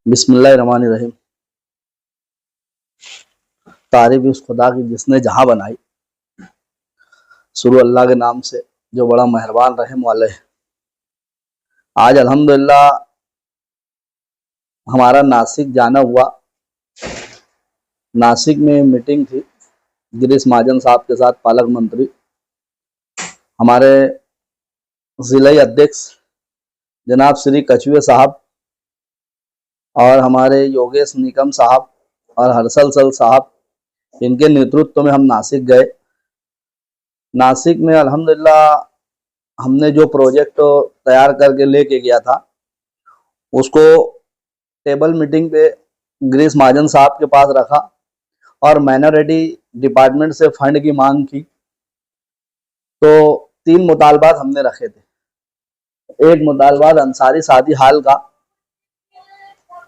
बिस्मिल्लाहिर्रहमानिर्रहीम। तारीफ उस खुदा की जिसने जहां बनाई। शुरू अल्लाह के नाम से जो बड़ा मेहरबान रहम वाले है। आज अल्हम्दुलिल्लाह हमारा नासिक जाना हुआ। नासिक में मीटिंग थी गिरीश महाजन साहब के साथ, पालक मंत्री, हमारे जिला अध्यक्ष जनाब श्री कछुए साहब और हमारे योगेश निकम साहब और हर्षल सल साहब, इनके नेतृत्व में हम नासिक गए। नासिक में अल्हम्दुलिल्लाह हमने जो प्रोजेक्ट तैयार करके लेके गया था उसको टेबल मीटिंग पे गिरीश महाजन साहब के पास रखा और माइनॉरिटी डिपार्टमेंट से फंड की मांग की। तो 3 मुतालबात हमने रखे थे। एक मुतालबात अंसारी शादी हाल का,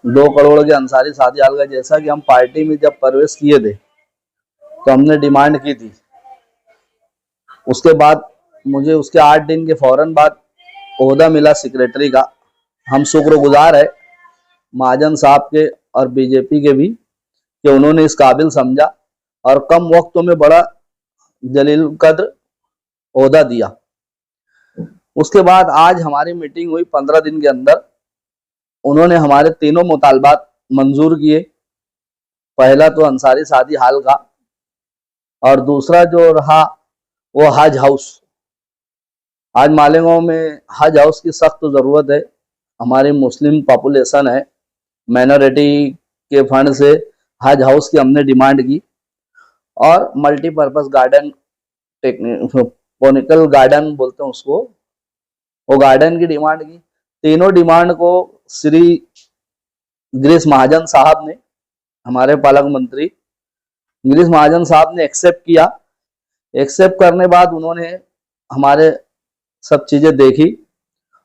2 करोड़ के अंसारी शादी हाल का। जैसा कि हम पार्टी में जब प्रवेश किए थे तो हमने डिमांड की थी। उसके बाद मुझे उसके 8 दिन के फौरन बाद ओहदा मिला सेक्रेटरी का। हम शुक्रगुजार है महाजन साहब के और बीजेपी के भी कि उन्होंने इस काबिल समझा और कम वक्त में बड़ा जलील कद्र ओहदा दिया। उसके बाद आज हमारी मीटिंग हुई 15 दिन के अंदर। उन्होंने हमारे तीनों मुतालबात मंजूर किए। पहला तो अंसारी शादी हाल का और दूसरा जो रहा वो हज हाउस। आज मालेगांव में हज हाउस की सख्त ज़रूरत है। हमारी मुस्लिम पॉपुलेशन है, माइनॉरिटी के फंड से हज हाउस की हमने डिमांड की और मल्टीपर्पज़ गार्डन, बोनिकल गार्डन बोलते हैं उसको, वो गार्डन की डिमांड की। तीनों डिमांड को श्री गिरीश महाजन साहब ने, हमारे पालक मंत्री गिरीश महाजन साहब ने एक्सेप्ट किया। एक्सेप्ट करने बाद उन्होंने हमारे सब चीज़ें देखी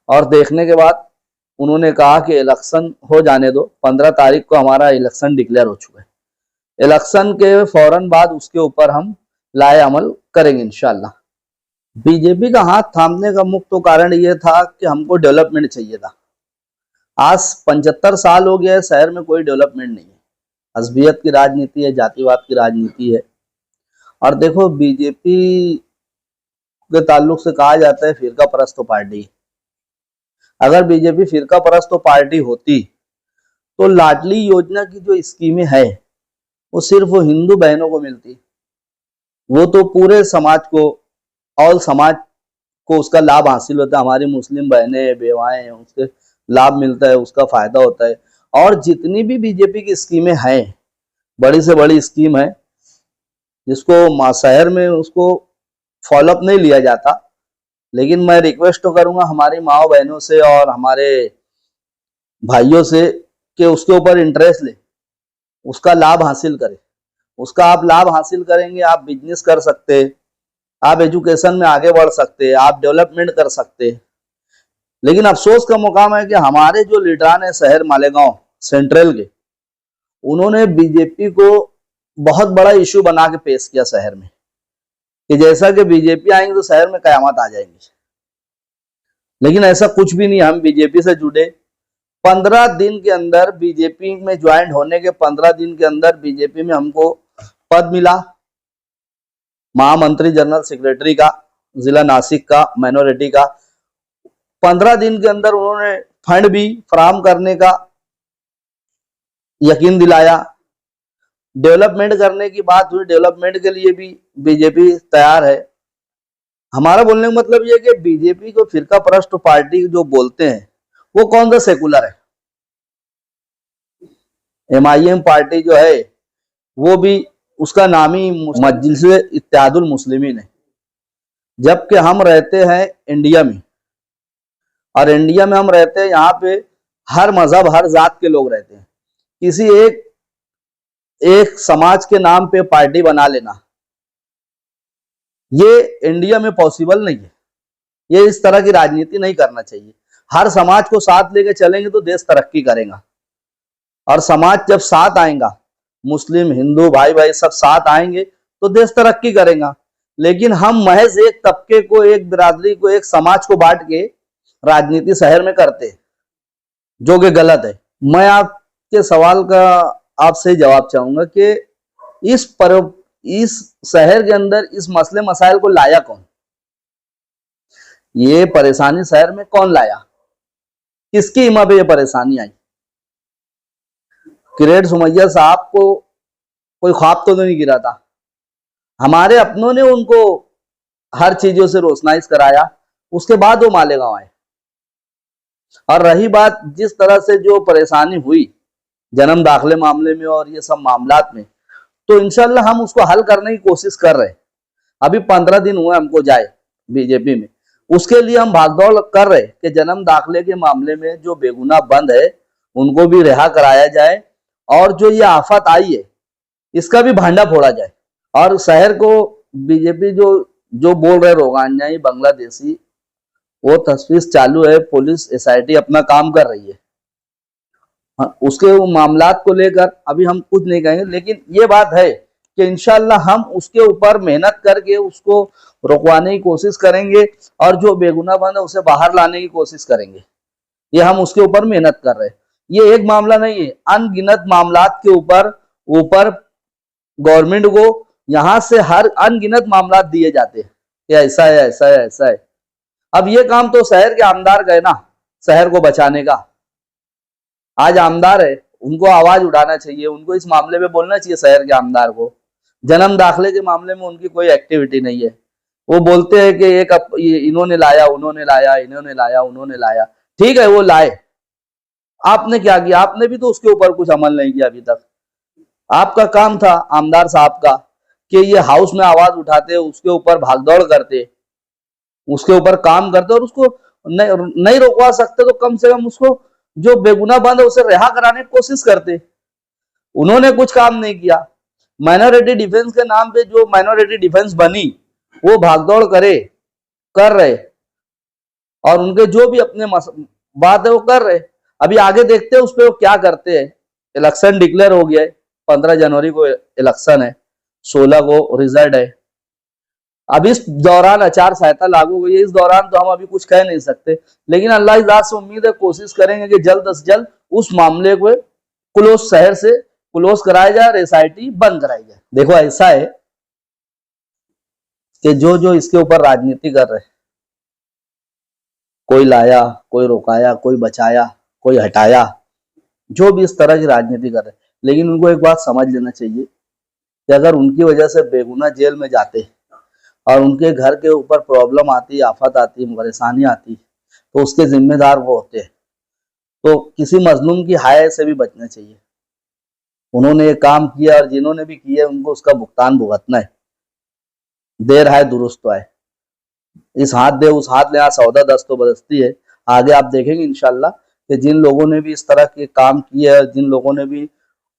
और देखने के बाद उन्होंने कहा कि इलेक्शन हो जाने दो। 15 तारीख को हमारा इलेक्शन डिक्लेयर हो चुका है। इलेक्शन के फौरन बाद उसके ऊपर हम लाए अमल करेंगे इंशाल्लाह। बीजेपी का हाथ थामने का मुख्य कारण ये था कि हमको डेवलपमेंट चाहिए था। आज 75 साल हो गया है, शहर में कोई डेवलपमेंट नहीं है। अज़बियत की राजनीति है, जातिवाद की राजनीति है। और देखो, बीजेपी के ताल्लुक से कहा जाता है फिरका परस्त पार्टी। अगर बीजेपी फिरका परस्त पार्टी होती तो लाडली योजना की जो स्कीमें है वो सिर्फ वो हिंदू बहनों को मिलती। वो तो पूरे समाज को, ऑल समाज को उसका लाभ हासिल होता है। हमारी मुस्लिम बहनें, बेवाएं, उसके लाभ मिलता है, उसका फायदा होता है। और जितनी भी बीजेपी की स्कीमें हैं, बड़ी से बड़ी स्कीम है जिसको शहर में उसको फॉलोअप नहीं लिया जाता। लेकिन मैं रिक्वेस्ट तो करूंगा हमारी माओ बहनों से और हमारे भाइयों से कि उसके ऊपर इंटरेस्ट ले, उसका लाभ हासिल करें। उसका आप लाभ हासिल करेंगे, आप बिजनेस कर सकते, आप एजुकेशन में आगे बढ़ सकते, आप डेवलपमेंट कर सकते। लेकिन अफसोस का मुकाम है कि हमारे जो लीडरान है शहर मालेगांव सेंट्रल के, उन्होंने बीजेपी को बहुत बड़ा इशू बना के पेश किया शहर में कि जैसा कि बीजेपी आएंगे तो शहर में कयामत आ जाएंगी। लेकिन ऐसा कुछ भी नहीं। हम बीजेपी से जुड़े 15 दिन के अंदर, बीजेपी में ज्वाइन होने के 15 दिन के अंदर बीजेपी में हमको पद मिला, महामंत्री जनरल सेक्रेटरी का, जिला नासिक का, माइनॉरिटी का। 15 दिन के अंदर उन्होंने फंड भी फराहम करने का यकीन दिलाया। डेवलपमेंट करने की बात हुई, डेवलपमेंट के लिए भी बीजेपी तैयार है। हमारा बोलने का मतलब यह कि बीजेपी को फिरका परस्त पार्टी जो बोलते हैं वो कौन सा सेकुलर है। MIM पार्टी जो है वो भी, उसका नाम ही मजलिस-ए-इत्तेहादुल मुस्लिमीन है। जबकि हम रहते हैं इंडिया में, और इंडिया में हम रहते हैं, यहाँ पे हर मजहब, हर जात के लोग रहते हैं। किसी एक समाज के नाम पे पार्टी बना लेना ये इंडिया में पॉसिबल नहीं है। ये इस तरह की राजनीति नहीं करना चाहिए। हर समाज को साथ लेके चलेंगे तो देश तरक्की करेगा। और समाज जब साथ आएगा, मुस्लिम हिंदू भाई भाई सब साथ आएंगे तो देश तरक्की करेगा। लेकिन हम महज एक तबके को, एक बिरादरी को, एक समाज को बांट के राजनीति शहर में करते, जो कि गलत है। मैं आप के सवाल का आपसे जवाब चाहूंगा कि इस शहर के अंदर इस मसले मसाइल को लाया कौन? ये परेशानी शहर में कौन लाया? किसकी हिम्मत पे ये परेशानी आई? किरेट सुमैया साहब को कोई ख्वाब तो नहीं गिरा था। हमारे अपनों ने उनको हर चीजों से रोशनाइश कराया, उसके बाद वो मालेगांव आए। और रही बात जिस तरह से जो परेशानी हुई जन्म दाखिले मामले में और ये सब मामलात में, तो इंशाल्लाह हम उसको हल करने की कोशिश कर रहे हैं। अभी 15 दिन हुए हमको जाए बीजेपी में, उसके लिए हम भागदौड़ कर रहे कि जन्म दाखिले के मामले में जो बेगुनाह बंद है उनको भी रिहा कराया जाए, और जो ये आफत आई है इसका भी भांडा फोड़ा जाए। और शहर को बीजेपी जो बोल रहे रोगांजाई बांग्लादेशी, वो तस्वीर चालू है, पुलिस एसआईटी अपना काम कर रही है। उसके मामलात को लेकर अभी हम कुछ नहीं कहेंगे, लेकिन ये बात है कि इंशाल्लाह हम उसके ऊपर मेहनत करके उसको रोकवाने की कोशिश करेंगे, और जो बेगुनाह बंद है उसे बाहर लाने की कोशिश करेंगे। ये हम उसके ऊपर मेहनत कर रहे हैं। ये एक मामला नहीं है, अनगिनत मामलात के ऊपर गवर्नमेंट को यहाँ से हर अनगिनत मामलात दिए जाते हैं कि ऐसा है, ऐसा है, ऐसा है। अब ये काम तो शहर के आमदार गए ना शहर को बचाने का। आज आमदार है, उनको आवाज उठाना चाहिए, उनको इस मामले में बोलना चाहिए शहर के आमदार को। जन्म दाखिले के मामले में उनकी कोई एक्टिविटी नहीं है। वो बोलते हैं कि इन्होंने लाया, उन्होंने लाया, इन्होंने लाया, उन्होंने लाया। ठीक है, वो लाए, आपने क्या किया? आपने भी तो उसके ऊपर कुछ अमल नहीं किया अभी तक। आपका काम था आमदार साहब का कि ये हाउस में आवाज उठाते, उसके ऊपर भागदौड़ करते, उसके ऊपर काम करते, और उसको नहीं रोकवा सकते तो कम से कम उसको जो बेगुनाह बंद है उसे रिहा कराने की कोशिश करते। उन्होंने कुछ काम नहीं किया। माइनॉरिटी डिफेंस के नाम पे जो माइनॉरिटी डिफेंस बनी वो भागदौड़ कर रहे, और उनके जो भी अपने बात है वो कर रहे। अभी आगे देखते हैं उस पर वो क्या करते हैं। इलेक्शन डिक्लेयर हो गया है, 15 जनवरी को इलेक्शन है, 16 को रिजल्ट है। अब इस दौरान आचार संहिता लागू हुई है, इस दौरान तो हम अभी कुछ कह नहीं सकते, लेकिन अल्लाह की ज़ात से उम्मीद है, कोशिश करेंगे कि जल्द से जल्द उस मामले को शहर से क्लोज कराया जाए और एसआईटी बंद कराई जाए। देखो ऐसा है कि जो इसके ऊपर राजनीति कर रहे, कोई लाया, कोई रोकाया, कोई बचाया, कोई हटाया, जो भी इस तरह की राजनीति कर रहे, लेकिन उनको एक बात समझ लेना चाहिए कि अगर उनकी वजह से बेगुनाह जेल में जाते और उनके घर के ऊपर प्रॉब्लम आती, आफत आती, परेशानी आती, तो उसके जिम्मेदार वो होते हैं। तो किसी मजलूम की हाय से भी बचना चाहिए। उन्होंने ये काम किया और जिन्होंने भी किया उनको उसका भुगतान भुगतना है। देर आए दुरुस्त तो आए। इस हाथ दे उस हाथ ले, यहाँ सौदा दस्त तो बदस्ती है। आगे आप देखेंगे इंशाल्लाह कि जिन लोगों ने भी इस तरह के काम किए है, जिन लोगों ने भी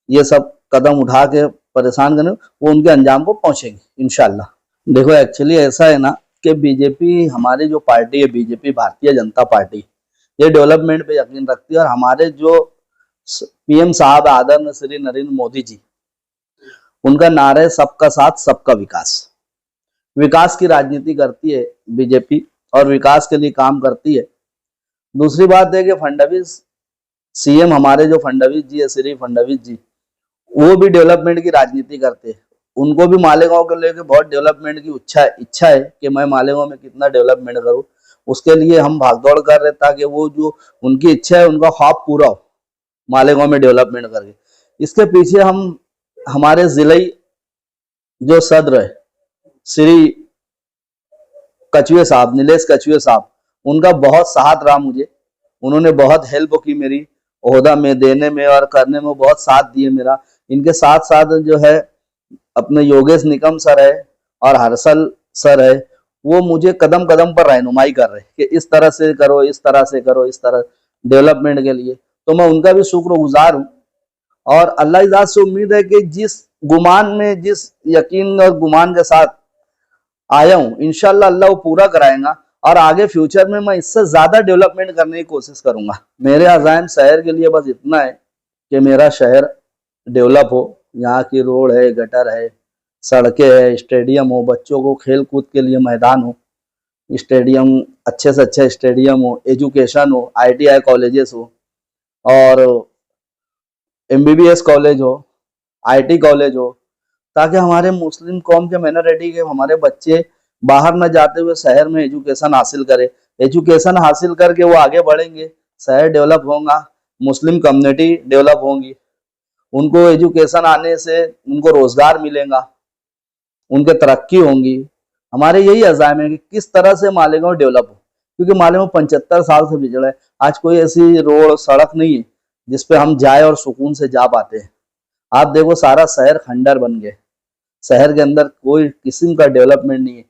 ये सब कदम उठा के परेशान करने, वो उनके अंजाम को पहुंचेंगे इंशाल्लाह। देखो एक्चुअली ऐसा है ना कि बीजेपी हमारी जो पार्टी है, बीजेपी भारतीय जनता पार्टी, ये डेवलपमेंट पे यकीन रखती है। और हमारे जो पीएम साहब आदरणीय श्री नरेंद्र मोदी जी, उनका नारा है सबका साथ सबका विकास। विकास की राजनीति करती है बीजेपी और विकास के लिए काम करती है। दूसरी बात है कि फडणवीस सीएम हमारे जो फडणवीस जी है, श्री फडणवीस जी, वो भी डेवलपमेंट की राजनीति करते हैं। उनको भी मालेगांव को लेकर बहुत डेवलपमेंट की इच्छा है कि मैं मालेगांव में कितना डेवलपमेंट करूं। उसके लिए हम भागदौड़ कर रहे ताकि वो जो उनकी इच्छा है, उनका ख्वाब पूरा हो मालेगांव में डेवलपमेंट करके। इसके पीछे हम हमारे जिले जो सदर है श्री कछुए साहब, नीलेश कछुए साहब, उनका बहुत साथ रहा मुझे। उन्होंने बहुत हेल्प की मेरी ओहदा में देने में और करने में, बहुत साथ दिए मेरा। इनके साथ साथ जो है अपने योगेश निकम सर है और हर्षल सर है, वो मुझे कदम कदम पर रहनुमाई कर रहे कि इस तरह से करो, इस तरह से करो, इस तरह डेवलपमेंट के लिए। तो मैं उनका भी शुक्रगुजार हूँ। और अल्लाह की ज़ात से उम्मीद है कि जिस गुमान में, जिस यकीन और गुमान के साथ आया हूँ, इंशाल्लाह अल्लाह वो पूरा कराएगा। और आगे फ्यूचर में मैं इससे ज्यादा डेवलपमेंट करने की कोशिश करूंगा। मेरे अज़ाइम शहर के लिए बस इतना है कि मेरा शहर डेवलप हो। यहाँ की रोड है, गटर है, सड़कें है, स्टेडियम हो, बच्चों को खेल कूद के लिए मैदान हो, स्टेडियम अच्छे से अच्छा स्टेडियम हो, एजुकेशन हो, ITI कॉलेजेस हो, और MBBS कॉलेज हो, IT कॉलेज हो, ताकि हमारे मुस्लिम कौम के माइनॉरिटी के हमारे बच्चे बाहर न जाते हुए शहर में एजुकेशन हासिल करें। एजुकेशन हासिल करके वो आगे बढ़ेंगे, शहर डेवलप होगा, मुस्लिम कम्युनिटी डेवलप होगी, उनको एजुकेशन आने से उनको रोजगार मिलेगा, उनके तरक्की होंगी। हमारे यही अज़ाइम है कि किस तरह से मालेगांव डेवलप हो, क्योंकि मालेगांव 75 साल से बिछड़ा है। आज कोई ऐसी रोड सड़क नहीं है जिसपे हम जाए और सुकून से जा पाते हैं। आप देखो सारा शहर खंडर बन गए, शहर के अंदर कोई किस्म का डेवलपमेंट नहीं है।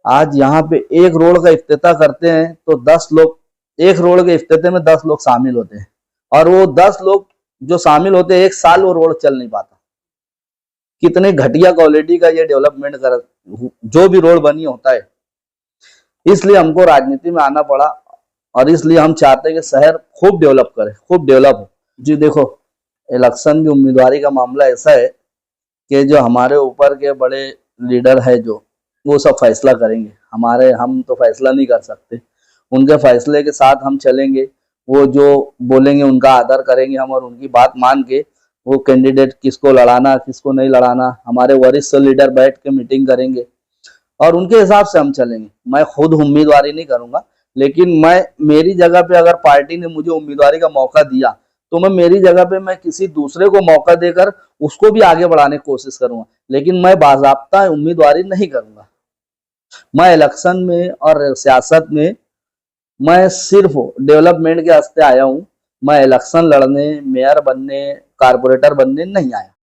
आज यहाँ पे एक रोड का इफ्तिताह करते हैं तो 10 लोग, एक रोड के इफ्तिताह में 10 लोग शामिल होते हैं, और वो 10 लोग जो शामिल होते हैं 1 साल वो रोड चल नहीं पाता। कितने घटिया क्वालिटी का ये डेवलपमेंट कर, जो भी रोड बनी होता है। इसलिए हमको राजनीति में आना पड़ा, और इसलिए हम चाहते हैं कि शहर खूब डेवलप करे, खूब डेवलप हो। जी देखो, इलेक्शन की उम्मीदवारी का मामला ऐसा है कि जो हमारे ऊपर के बड़े लीडर है जो, वो सब फैसला करेंगे। हम तो फैसला नहीं कर सकते, उनके फैसले के साथ हम चलेंगे। वो जो बोलेंगे उनका आदर करेंगे हम, और उनकी बात मान के वो कैंडिडेट किसको लड़ाना किसको नहीं लड़ाना, हमारे वरिष्ठ लीडर बैठ के मीटिंग करेंगे और उनके हिसाब से हम चलेंगे। मैं खुद उम्मीदवारी नहीं करूंगा, लेकिन मैं मेरी जगह पे अगर पार्टी ने मुझे उम्मीदवारी का मौका दिया तो मैं मेरी जगह पे मैं किसी दूसरे को मौका देकर उसको भी आगे बढ़ाने की कोशिश करूंगा, लेकिन मैं बाज़ाब्ता उम्मीदवारी नहीं करूंगा। मैं इलेक्शन में और सियासत में मैं सिर्फ डेवलपमेंट के वास्ते आया हूँ। मैं इलेक्शन लड़ने, मेयर बनने, कारपोरेटर बनने नहीं आया।